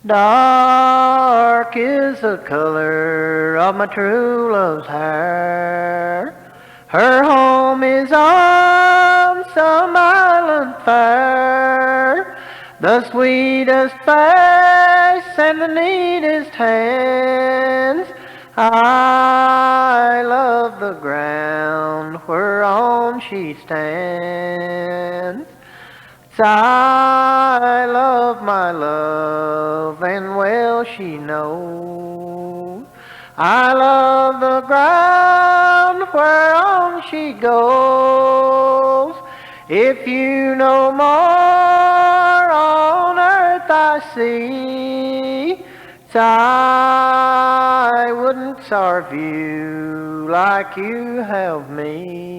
Dark is the color of my true love's hair. Her home is on some island fair. The sweetest face and the neatest hands. I love the ground whereon she stands. I love my love, and well she knows. I love the ground whereon she goes. If you no more on earth I see, I wouldn't serve you like you have me.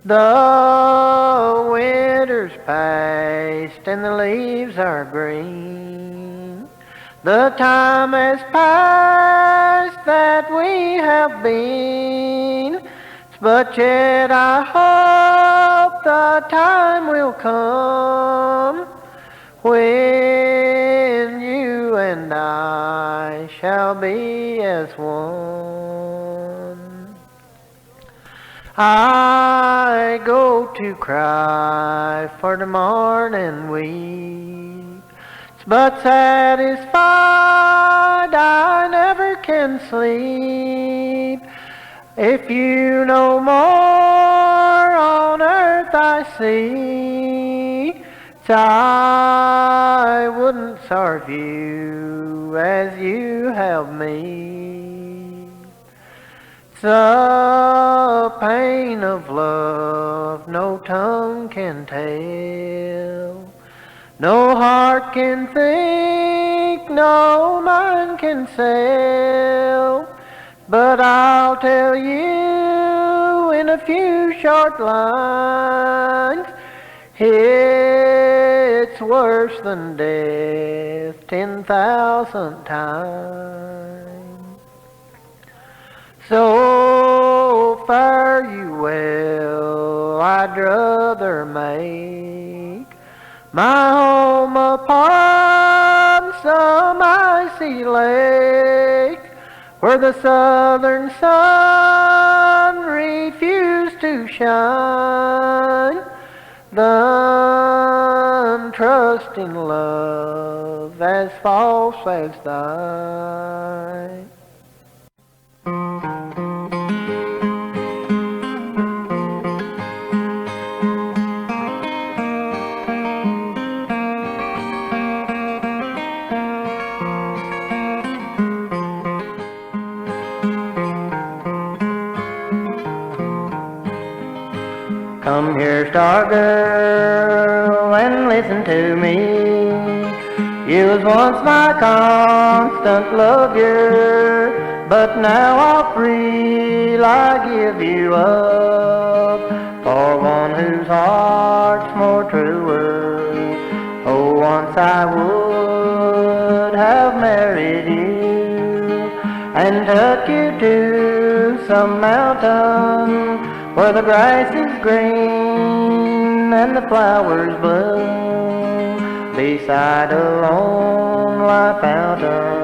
The winter's past and the leaves are green. The time has passed that we have been, but yet I hope the time will come when you and I shall be as one. I go to cry for the morning weep, but satisfied I never can sleep. If you no more on earth I see, I wouldn't serve you as you have me. The pain of love no tongue can tell, no heart can think, no mind can sail. But I'll tell you in a few short lines, it's worse than death 10,000 times. So fare you well, I'd rather make my home upon some icy lake, where the southern sun refused to shine, than trust in love as false as thine. Come here, star girl, and listen to me. You was once my constant lover, but now I'll freely give you up for one whose heart's more truer. Oh, once I would have married you and took you to some mountain where the grass is green and the flowers bloom beside a lonely fountain.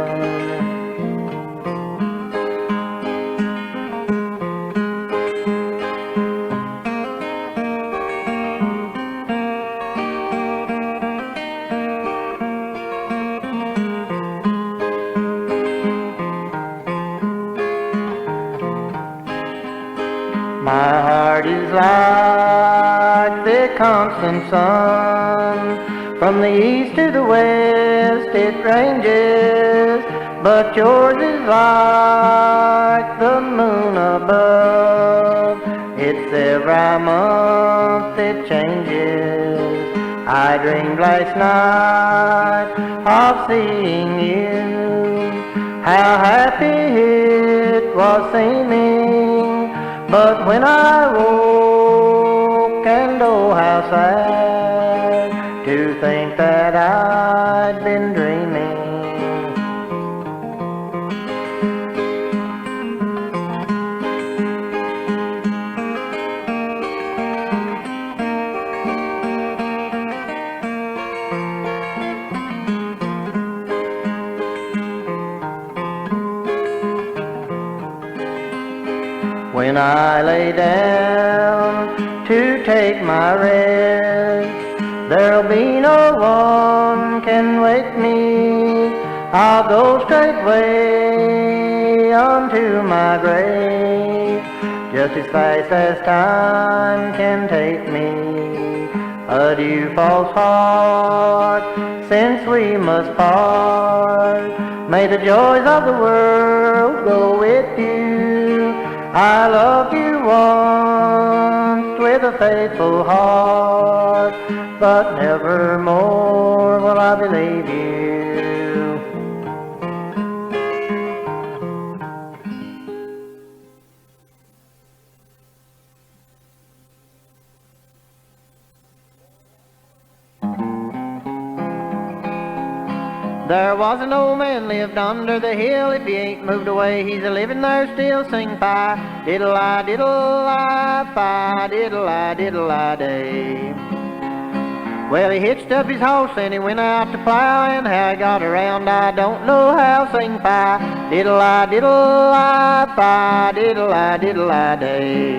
My heart is like the constant sun, from the east to the west it ranges, but yours is like the moon above. It's every month it changes. I dreamed last night of seeing you, how happy it was seeming. But when I woke, and oh how sad to think that I'd been dreaming. when I lay down to take my rest. There'll be no one can wake me. I'll go straightway unto my grave, just as fast as time can take me. Adieu, false heart, since we must part. May the joys of the world go with you. I loved you once with a faithful heart, but never more will I believe you. There was an old man lived under the hill. If he ain't moved away, he's a living there still. Sing fi, diddle-I, diddle-I, fi, diddle-I, diddle-I day. Well, he hitched up his horse and he went out to plow, and how he got around I don't know how. Sing fi, diddle-I, diddle-I, fi, diddle-I, diddle-I day.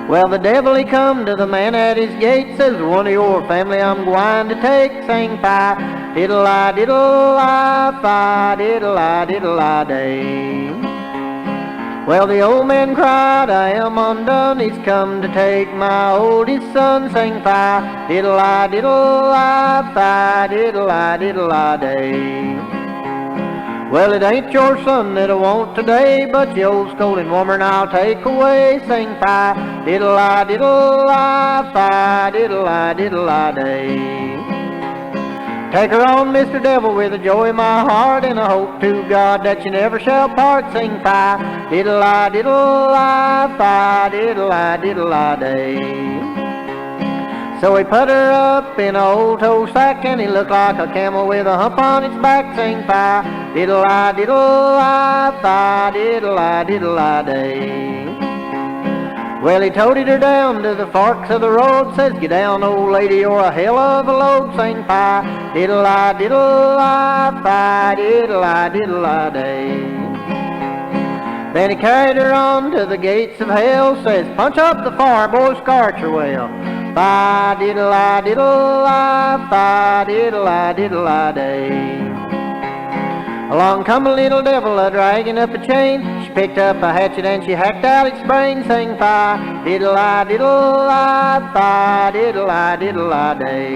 Well, the devil he come to the man at his gate, says, one of your family I'm gwine to take. Sing fi, diddle-I, diddle-I, fi, diddle-I, diddle-I day. Well, the old man cried, I am undone, he's come to take my oldest son. Sing fi, diddle-I, diddle-I, fi, diddle-I, diddle-I day. Well, it ain't your son that I want today, but the old scolding woman I'll take away. Sing fi, diddle-I, diddle-I, fi, diddle-I, diddle-I day. Take her on, Mr. Devil, with the joy in my heart, and I hope to God that you never shall part. Sing fi, diddle-I, diddle-I, fi, diddle-I, diddle-I day. So he put her up in an old tow sack, and he looked like a camel with a hump on its back. Sing fi, diddle-I, diddle-I, fi, diddle-I, diddle-I day. Well, he toted her down to the forks of the road, says, get down, old lady, you're a hell of a load. Sing fi, diddle-I, diddle-I, fi, diddle-I, diddle-I day. Then he carried her on to the gates of hell, says, punch up the fire, boy, scorch her well. Fi, diddle-I, diddle-I, fi, diddle-I, diddle-I day. Along come a little devil a-dragging up a chain. She picked up a hatchet and she hacked out its brain. Sang fi, diddle-I, diddle-I, fi, diddle-I, diddle-I day.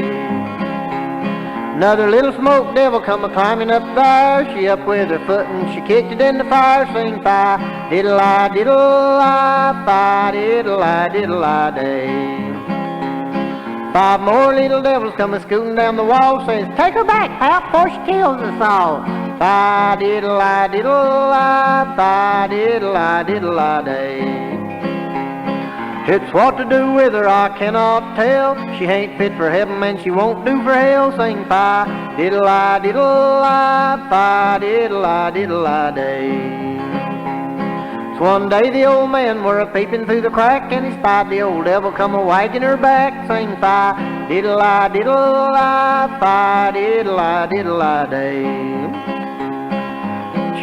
Another little smoke devil come a-climbing up there. She up with her foot and she kicked it in the fire. Sing fi, diddle-I, diddle-I, fi, diddle-I, diddle-I day. 5 more little devils come a-scooting down the wall, says, take her back, pal, before she kills us all. Fi, diddle-I, diddle-I, fi, diddle-I, diddle-I day. It's what to do with her I cannot tell. She ain't fit for heaven and she won't do for hell. Sing fi, diddle-I, diddle-I, fi, diddle-I, diddle-I day. So one day the old man were a-peeping through the crack, and he spied the old devil come a-wagging her back. Sing fi, diddle-I, diddle-I, fi, diddle-I, diddle-I day.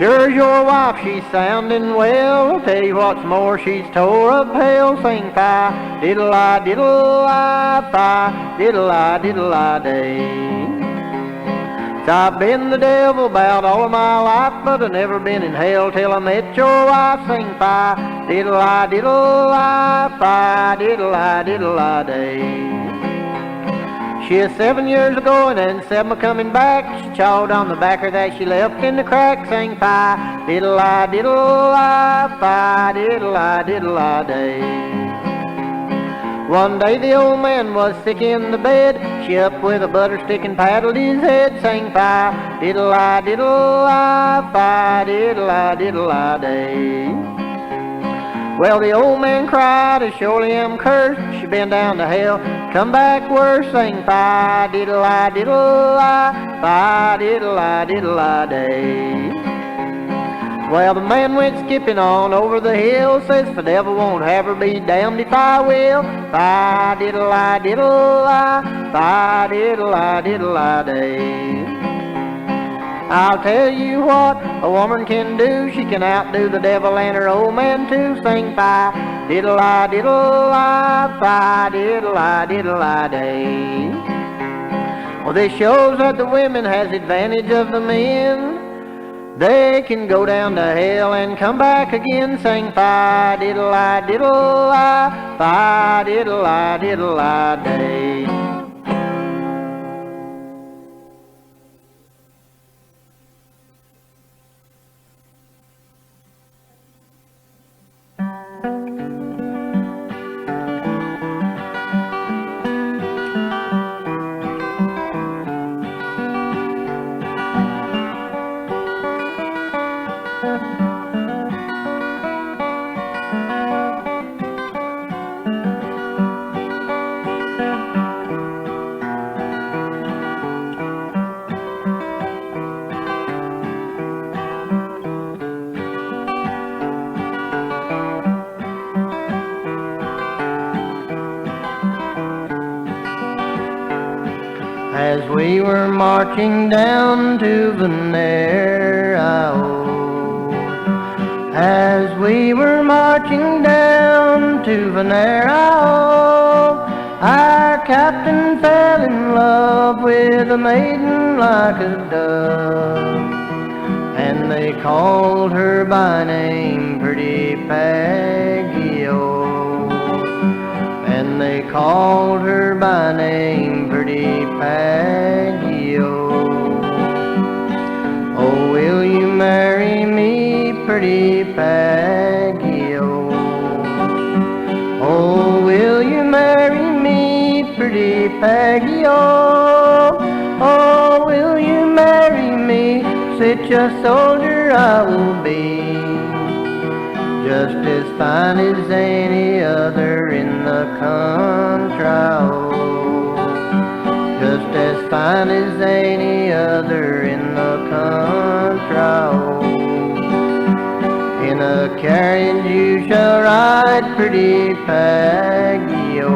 Sure as your wife, she's sounding well. I'll tell you what's more, she's tore up hell. Sing fi, diddle-I, diddle-I, fi, diddle-I, diddle-I day. So I've been the devil about all of my life, but I've never been in hell till I met your wife. Sing fi, diddle-I, diddle-I, fi, diddle-I, diddle-I day. She is 7 years ago and 7 are coming back. She chawed on the backer that she left in the crack. Sing fi, diddle-I, diddle-I, fi, diddle-I, diddle-I day. One day the old man was sick in the bed. She up with a butter stick and paddled his head. Sang fi, diddle-I, diddle-I, fi, diddle-I, diddle-I day. Well, the old man cried, I surely am cursed. She been down to hell, come back worse. Sang fi, diddle-I, diddle-I, fi, diddle-I, diddle-I day. Well, the man went skipping on over the hill, says the devil won't have her be damned if I will. Fi, diddle-I, diddle-I, fi, diddle-I, diddle-I day. I'll tell you what a woman can do. She can outdo the devil and her old man too. Sing fi, diddle-I, diddle-I, fi, diddle-I, diddle-I day. Well, this shows that the women has advantage of the men. They can go down to hell and come back again. Sing fi, diddle-I, diddle-I, fi, diddle-I, diddle-I day. As we were marching down to Venero, as we were marching down to Venero, our captain fell in love with a maiden like a dove, and they called her by name Pretty Peggy-O. And they called her by name Pretty Peggy-O. Oh, will you marry me, Pretty Peggy-O? Oh, will you marry me, Pretty Peggy-O? Oh, will you marry me? Such a soldier I will be, just as fine as any other in the country, oh, just as fine as any other in the country, oh. In a carriage you shall ride, Pretty Peggy-O.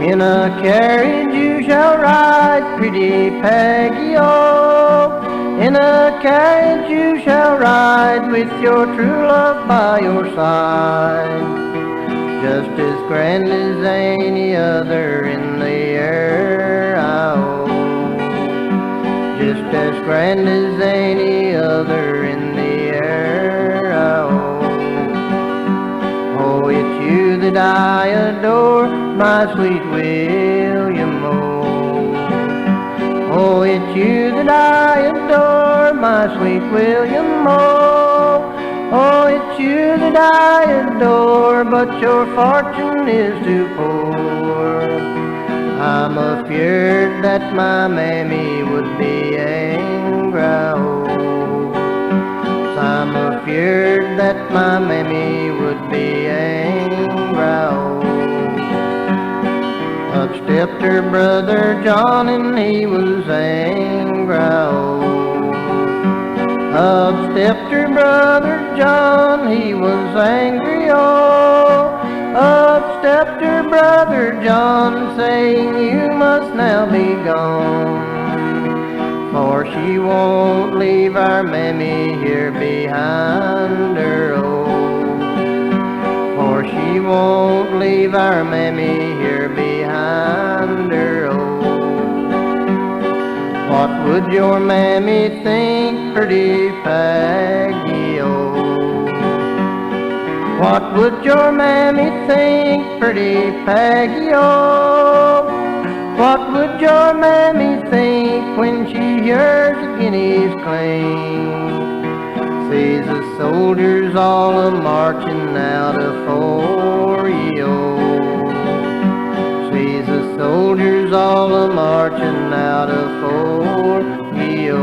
In a carriage you shall ride, Pretty Peggy-O. In a carriage you shall ride, with your true love by your side, just as grand as any other in the air, oh, just as grand as any other in the air, oh. Oh, it's you that I adore, my sweet William, oh. Oh, it's you that I adore, my sweet William, oh. Oh, it's you that I adore, but your fortune is too poor. I'm afeard that my mammy would be angry, oh. I'm afeard that my mammy would be angry, oh. Up stepped her brother John and he was angry, oh. Up stepped her brother John, he was angry, oh. Up stepped her brother John, saying, you must now be gone, for she won't leave our mammy here behind her, oh. For she won't leave our mammy here behind her, oh. What would your mammy think, Pretty Peggy-O? What would your mammy think, Pretty Peggy-O? What would your mammy think when she hears the guineas clink? Sees the soldiers all a-marching out afore you. Sees the soldiers all a-marching out afore you.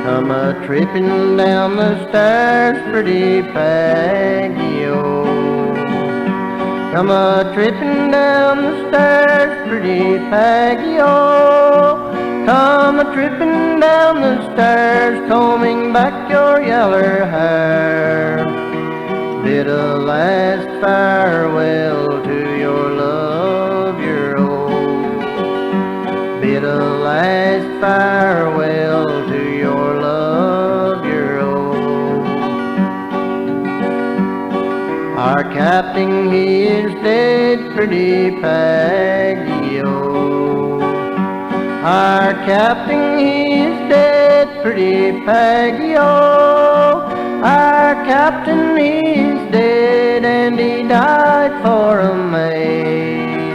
Come a-tripping down the stairs, Pretty Peggy-O. Come a-tripping down the stairs, Pretty Peggy-O. Come a-tripping down the stairs, combing back your yeller hair. Bid a last farewell to your love, your old. farewell to your love, your old. Our captain, he is dead, pretty Peggie-O. Our captain, he is dead, pretty Peggie-O. Our captain, he is dead, and he died for a maid.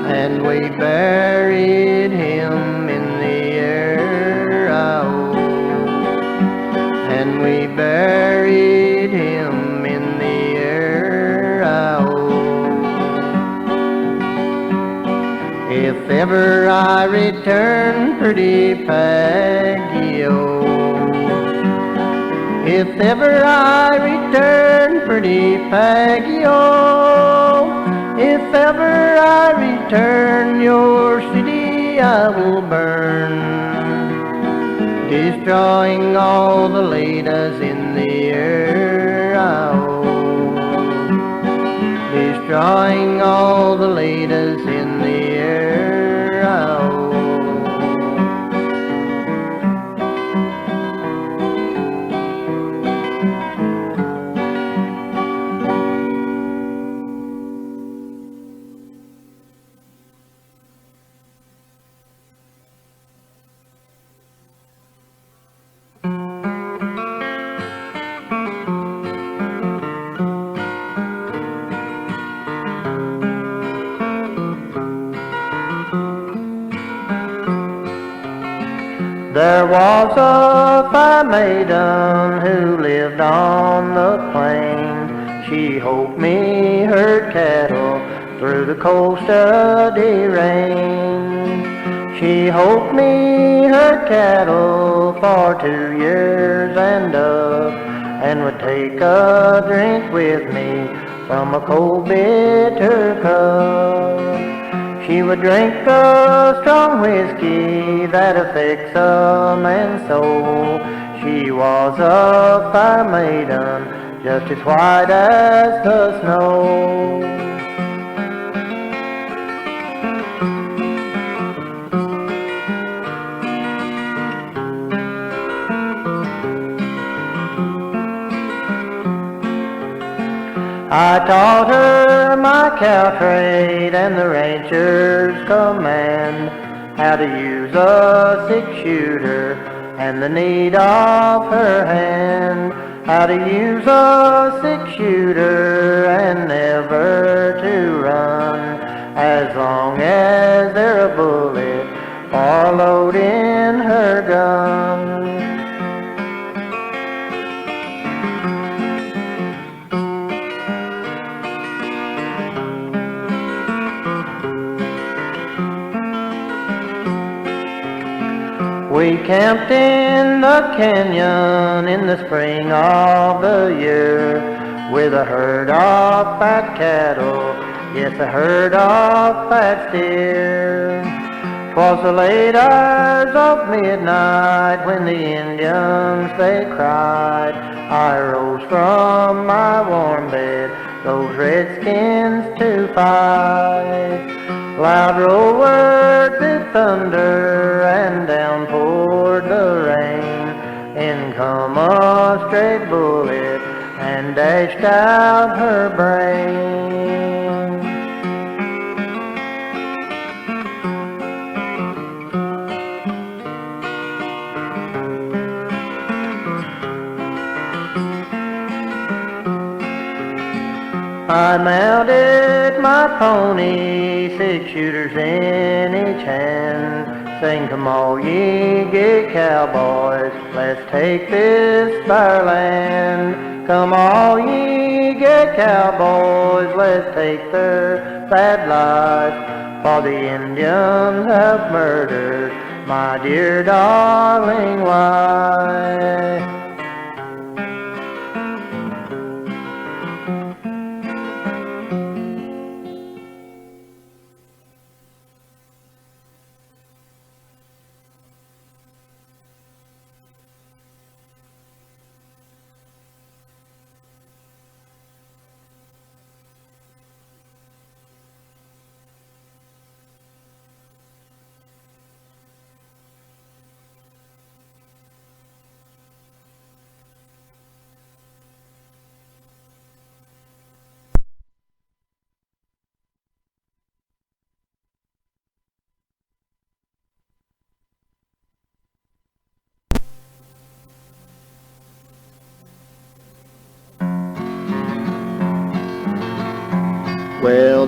And we buried him in the air, and we buried him in the air, If ever I return, pretty Peggie-O. If ever I return, pretty Peggie-O. If ever I return, your city I will burn, destroying all the ladies in the air, destroying all the ladies in the air, There was a fair maiden who lived on the plain. She hoped me herd cattle through the cold steady rain. She hoped me herd cattle for 2 years and up, and would take a drink with me from a cold bitter cup. She would drink the strong whiskey that affects a man's soul. She was a fair maiden, just as white as the snow. I taught her my cow trade and the rancher's command, how to use a six-shooter and the need of her hand, how to use a six-shooter and never to run, as long as there's a bullet or a load in her gun. We camped in the canyon in the spring of the year, with a herd of fat cattle, yes, a herd of fat steer. 'Twas the late hours of midnight when the Indians they cried. I rose from my warm bed, those redskins to fight. Loud roared the thunder and down poured the rain. In come a straight bullet and dashed out her brain. I mounted my pony, 6 shooters in each hand, saying, "Come all ye gay cowboys, let's take this fair land. Come all ye gay cowboys, let's take their bad lives, for the Indians have murdered my dear darling wife."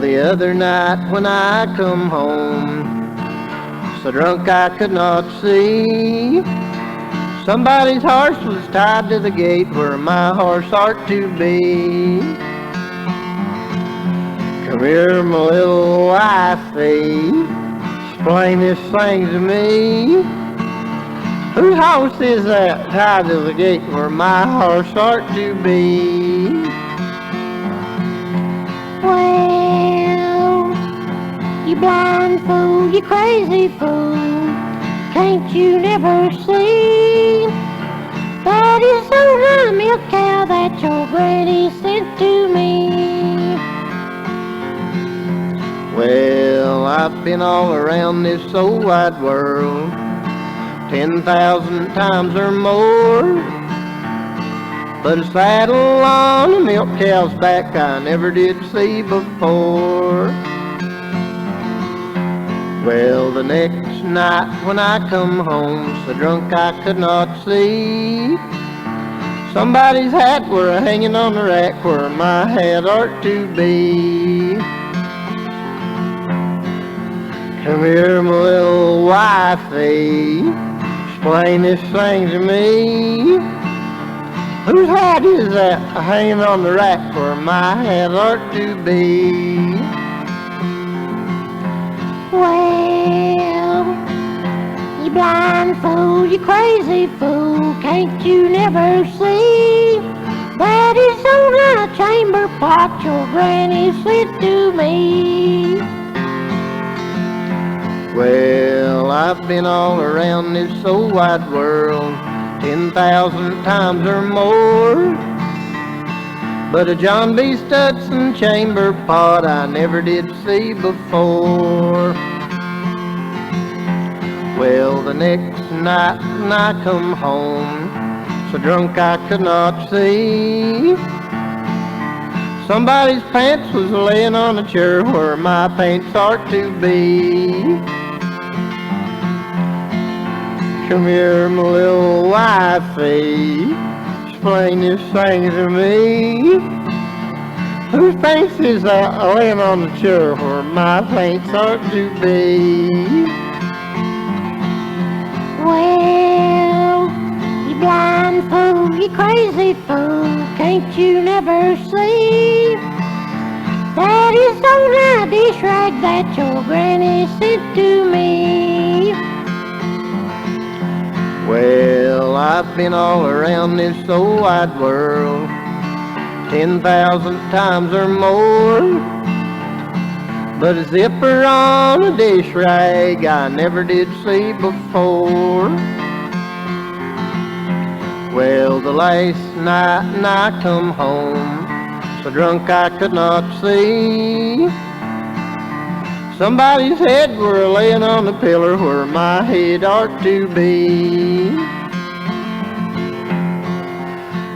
the other night when I come home, so drunk I could not see, somebody's horse was tied to the gate where my horse ought to be. Come here, my little wifey, explain this thing to me. Whose horse is that tied to the gate where my horse ought to be? Well, you blind fool, you crazy fool, can't you never see that is on a milk cow that your granny sent to me? Well, I've been all around this old wide world 10,000 times or more, but a saddle on a milk cow's back I never did see before. Well, the next night when I come home, so drunk I could not see, somebody's hat were hanging on the rack where my hat ought to be. Come here, my little wifey, explain this thing to me. Whose hat is that hanging on the rack where my hat ought to be? Well, you blind fool, you crazy fool, can't you never see that is on a chamber pot your granny sent to me? Well, I've been all around this old wide world 10,000 times or more, but a John B. Studson chamber pot I never did see before. Well, the next night when I come home, so drunk I could not see, somebody's pants was laying on a chair where my pants ought to be. Come here, my little wifey, explain this thing to me. Whose pants is that laying on the chair where my pants ought to be? Well, you blind fool, you crazy fool, can't you never see that is on a dish rag that your granny sent to me? Well, I've been all around this old wide world 10,000 times or more, but a zipper on a dish rag I never did see before. Well, the last night when I come home, so drunk I could not see, somebody's head were laying on the pillar where my head ought to be.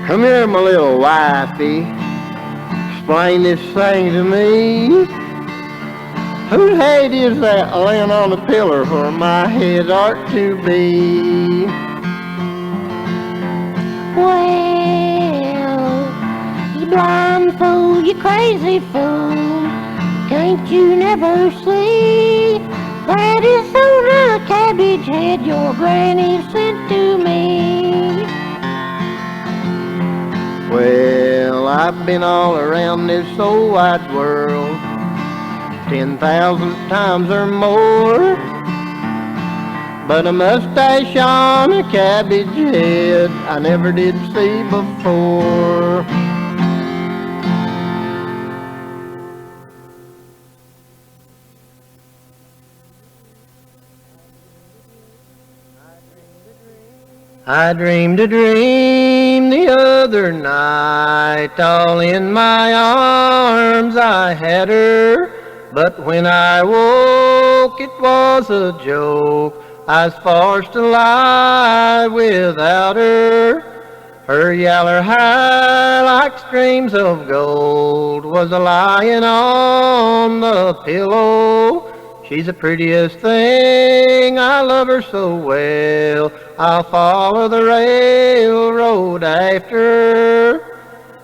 Come here, my little wifey, explain this thing to me. Whose head is that laying on the pillar where my head ought to be? Well, you blind fool, you crazy fool, can't you never see that is on a cabbage head your granny sent to me? Well, I've been all around this old wide world 10,000 times or more, but a mustache on a cabbage head I never did see before. I dreamed a dream the other night, all in my arms I had her, but when I woke it was a joke, I was forced to lie without her. Her yaller hair like streams of gold was a-lying on the pillow. She's the prettiest thing, I love her so well, I'll follow the railroad after her.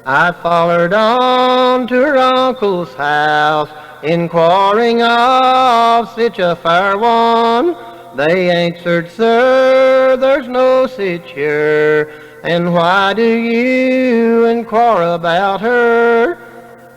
I followed on to her uncle's house inquiring of such a fair one. They answered, "Sir, there's no such here, and why do you inquire about her?"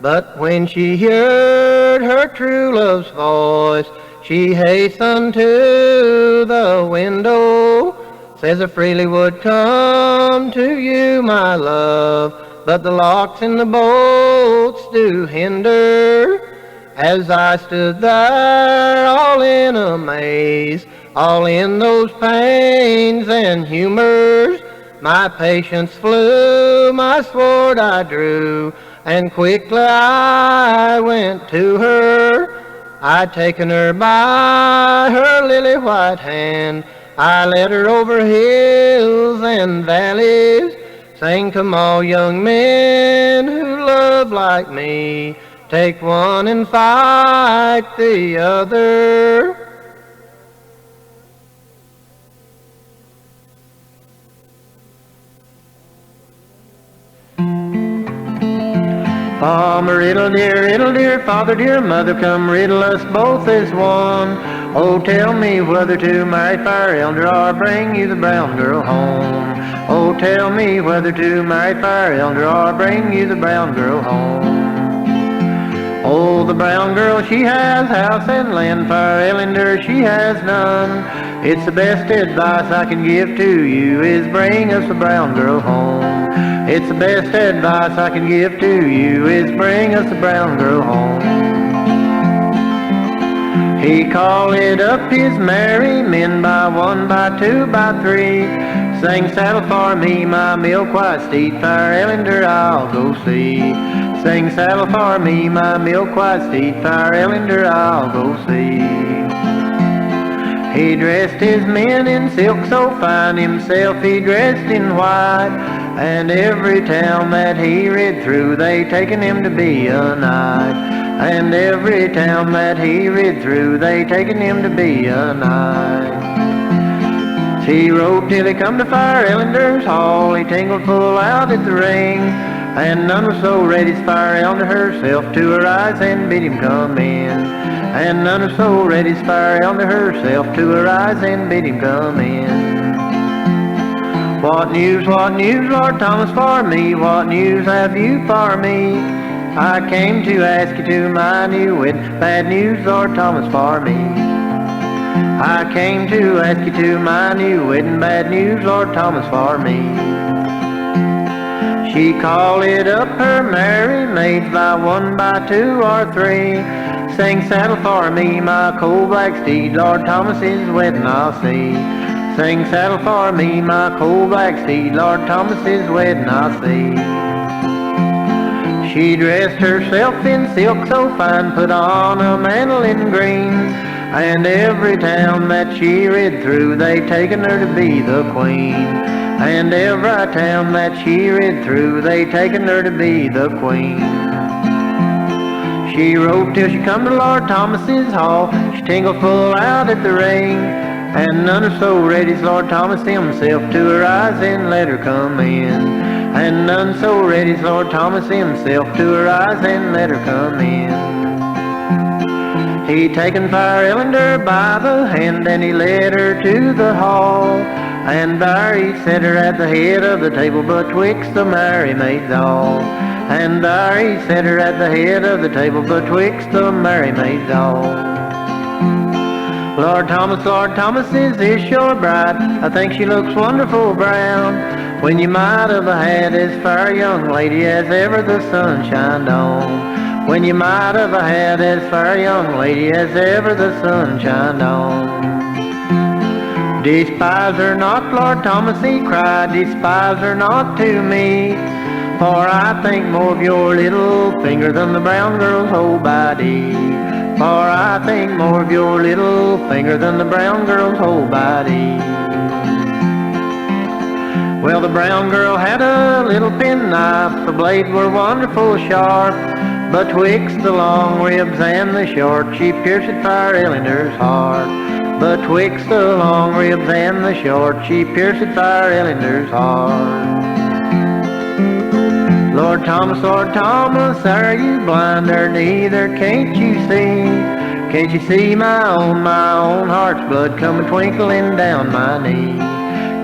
But when she heard her true love's voice, she hastened to the window, says, "I freely would come to you, my love, but the locks in the bolts do hinder." As I stood there all in amaze, all in those pains and humors, my patience flew, my sword I drew, and quickly I went to her. I'd taken her by her lily white hand, I led her over hills and valleys, sang, "Come all young men who love like me, take one and fight the other." Farmer riddle dear, father dear, mother, come riddle us both as one. Oh, tell me whether to marry fair elder or bring you the brown girl home. Oh, tell me whether to marry fair elder or bring you the brown girl home. Oh, the brown girl, she has house and land, fair Ellender, she has none. It's the best advice I can give to you is bring us the brown girl home. It's the best advice I can give to you is bring us the brown girl home. He called it up his merry men by one, by two, by three, sang, "Saddle for me my milk white steed, fair Ellender I'll go see." Sing, "Saddle for me my milk white steed, fair Ellender I'll go see." He dressed his men in silk so fine, himself he dressed in white, and every town that he rid through they taken him to be a knight. And every town that he rid through they taken him to be a knight. He rode till he come to fair Ellender's hall, he tingled full out at the ring, and none was so ready as fair Ellender herself to arise and bid him come in. And none was so ready as fair Ellender herself to arise and bid him come in. What news, Lord Thomas, for me? What news have you for me? I came to ask you to my new wed. Bad news, Lord Thomas, for me. I came to ask you to my new wedding. Bad news, Lord Thomas, for me. She called it up her merry maids by one, by two, or three, sang, "Saddle for me my coal black steed, Lord Thomas's wedding I'll see." Sing, "Saddle for me my coal black steed, Lord Thomas's wedding I'll see." She dressed herself in silk so fine, put on a mantle in green, and every town that she rid through they taken her to be the queen. And every town that she rid through they taken her to be the queen. She rode till she come to Lord Thomas's hall, she tingled full out at the ring, and none was so ready as Lord Thomas himself to arise and let her come in. And none so ready as Lord Thomas himself to arise and let her come in. He taken fair Ellender by the hand and he led her to the hall, and there he set her at the head of the table betwixt the merry maids all. And there he set her at the head of the table betwixt the merry maids all. Lord Thomas, is this your bride? I think she looks wonderful brown, when you might have had as fair a young lady as ever the sun shined on. When you might have had as fair a young lady as ever the sun shined on. Despise her not, Lord Thomas, he cried, despise her not to me, for I think more of your little finger than the brown girl's whole body. For I think more of your little finger than the brown girl's whole body. Well, the brown girl had a little penknife, the blades were wonderful sharp, betwixt the long ribs and the short, she pierced fair Ellender's heart. Betwixt the long ribs and the short, she pierced fair Ellender's heart. Lord Thomas, are you blind or neither? Can't you see? Can't you see my own heart's blood coming twinkling down my knee?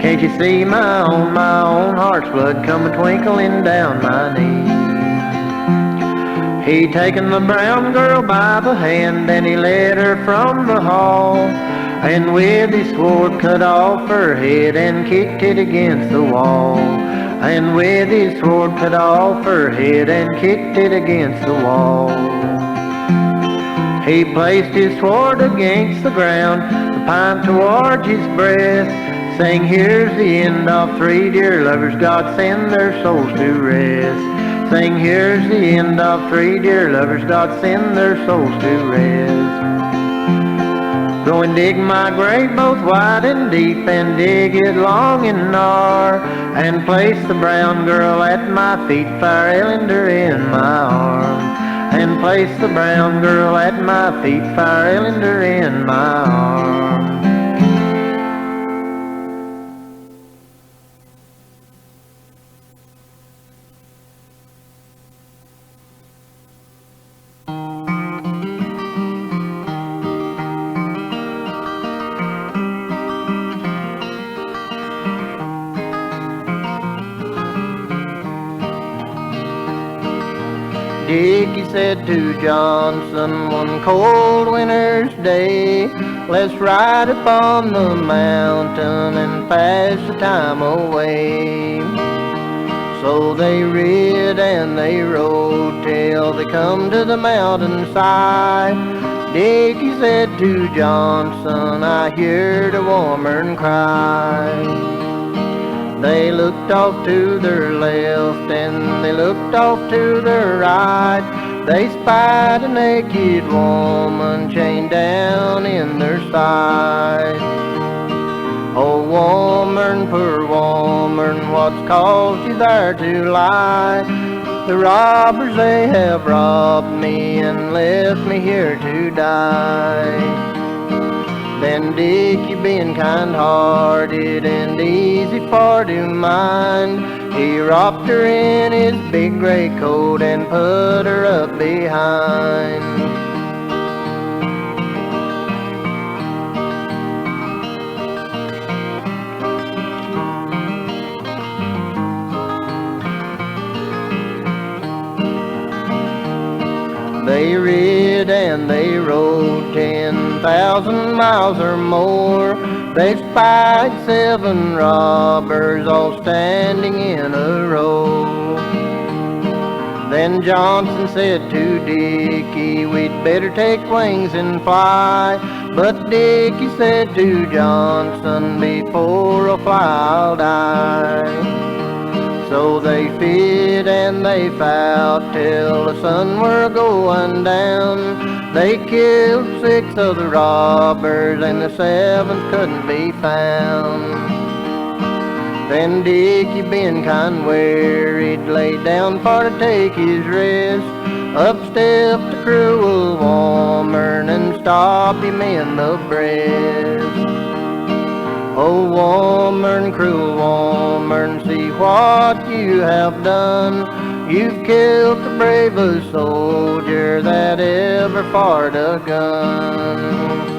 Can't you see my own heart's blood coming twinkling down my knee? He taken the brown girl by the hand and he led her from the hall, and with his sword cut off her head and kicked it against the wall. And with his sword cut off her head and kicked it against the wall. He placed his sword against the ground, the pine towards his breast, saying, here's the end of three dear lovers, God send their souls to rest. Saying, here's the end of three dear lovers, God send their souls to rest. Go and dig my grave both wide and deep, and dig it long and narrow, and place the brown girl at my feet, fire Ellender in my arm. And place the brown girl at my feet, fire Ellender in my arm. Dickie said to Johnson one cold winter's day, let's ride upon the mountain and pass the time away. So they rid and they rode till they come to the mountainside. Dickie said to Johnson, I heard a woman cry. They looked off to their left and they looked off to their right. They spied a naked woman chained down in their side. Oh woman, poor woman, what's caused you there to lie? The robbers, they have robbed me and left me here to die. Then Dickie, being kind-hearted and easy for to mind, he wrapped her in his big gray coat and put her up behind. They rid and they rode 10,000 miles or more. They spied 7 robbers all standing in a row. Then Johnson said to Dickie, we'd better take wings and fly. But Dickie said to Johnson, before I fly I'll die. So they fid and they fought till the sun were going down. They killed 6 of the robbers and the 7th couldn't be found. Then Dickie, being kind wearied, laid down for to take his rest. Up stepped the cruel woman and stabbed him in the breast. Oh woman, cruel woman, see what you have done. You've killed the bravest soldier that ever fired a gun.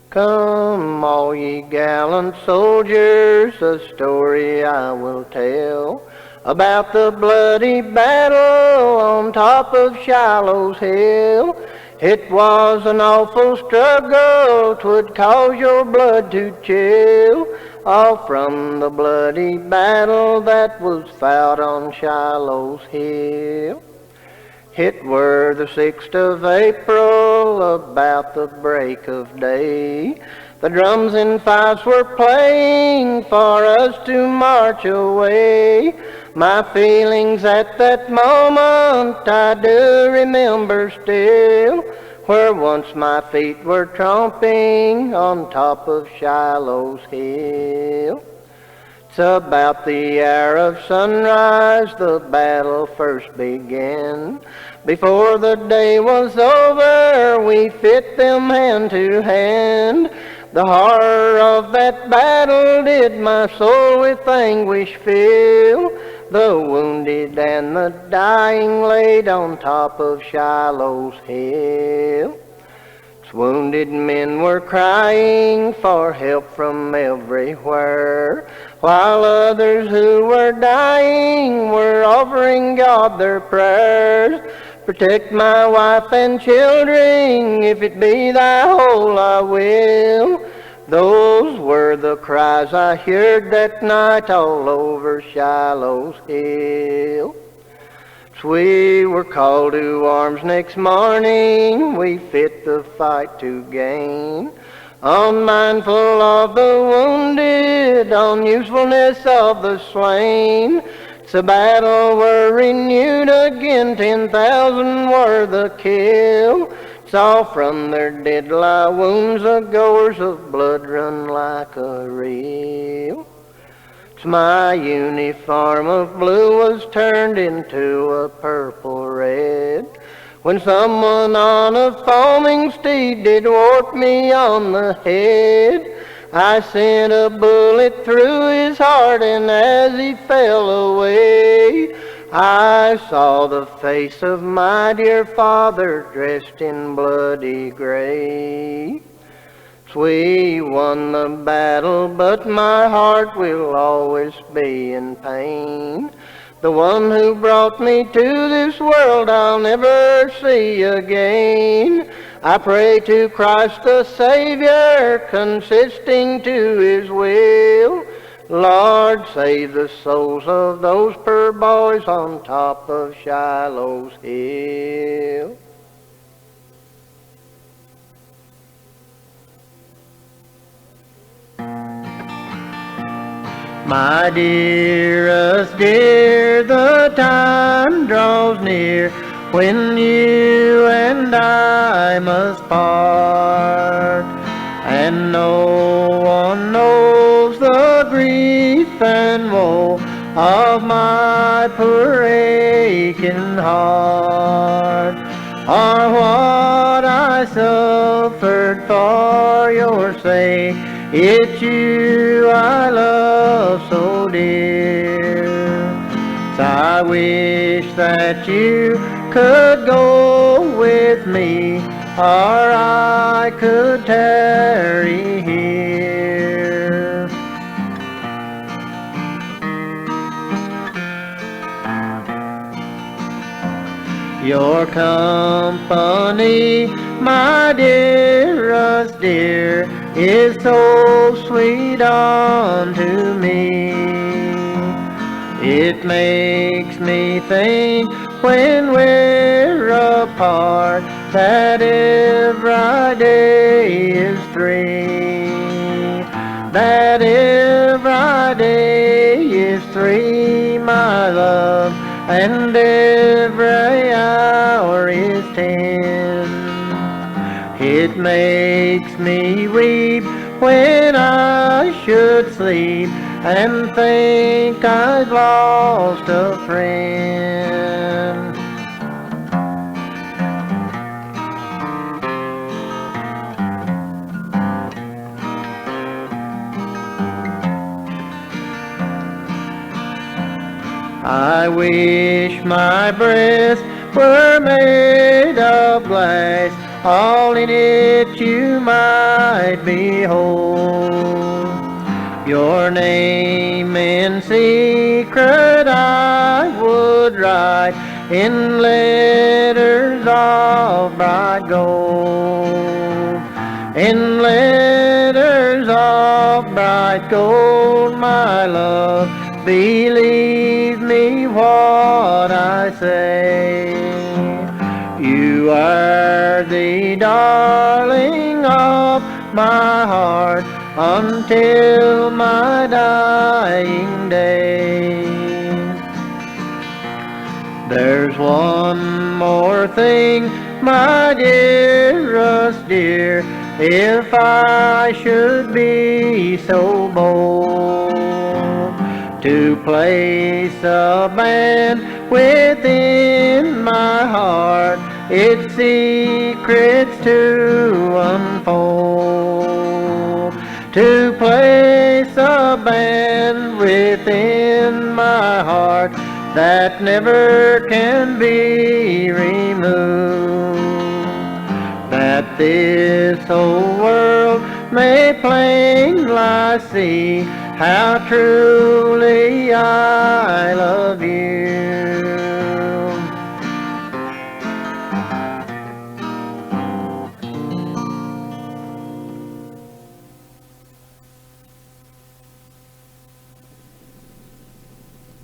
Come, all ye gallant soldiers, a story I will tell about the bloody battle on top of Shilohs Hill. It was an awful struggle, 'twould cause your blood to chill, all from the bloody battle that was fought on Shilohs Hill. It were the 6th of April, about the break of day. The drums and fifes were playing for us to march away. My feelings at that moment I do remember still, where once my feet were tromping on top of Shilohs Hill. It's about the hour of sunrise the battle first began. Before the day was over, we fit them hand to hand. The horror of that battle did my soul with anguish fill. The wounded and the dying laid on top of Shilohs Hill. Wounded men were crying for help from everywhere, while others who were dying were offering God their prayers. Protect my wife and children, if it be thy whole I will. Those were the cries I heard that night all over Shilohs Hill. We were called to arms next morning, we fit the fight to gain. Unmindful of the wounded, unusefulness of the slain. The battle were renewed again, 10,000 were the kill. Saw from their deadly wounds the goers of blood run like a reel. My uniform of blue was turned into a purple red, when someone on a foaming steed did warp me on the head. I sent a bullet through his heart, and as he fell away, I saw the face of my dear father dressed in bloody gray. We won the battle, but my heart will always be in pain. The one who brought me to this world I'll never see again. I pray to Christ the Savior, consisting to his will. Lord, save the souls of those poor boys on top of Shilohs Hill. My dearest dear, the time draws near when you and I must part, and no one knows the grief and woe of my poor aching heart, or what I suffered for your sake. It's you I love so dear. So I wish that you could go with me, or I could tarry here. Your company, my dearest dear, is so sweet unto me. It makes me think when we're apart that every day is three. That every day is three, my love, and every hour is 10. It makes me weep when I should sleep and think I've lost a friend. I wish my breast were made of glass, all in it you might behold. Your name in secret I would write in letters of bright gold. In letters of bright gold, my love, believe me what I say. You are the darling of my heart until my dying day. There's one more thing, my dearest dear, if I should be so bold. to place a band within my heart, its secrets to unfold. To place a band within my heart that never can be removed, that this whole world may plainly see how truly I love you.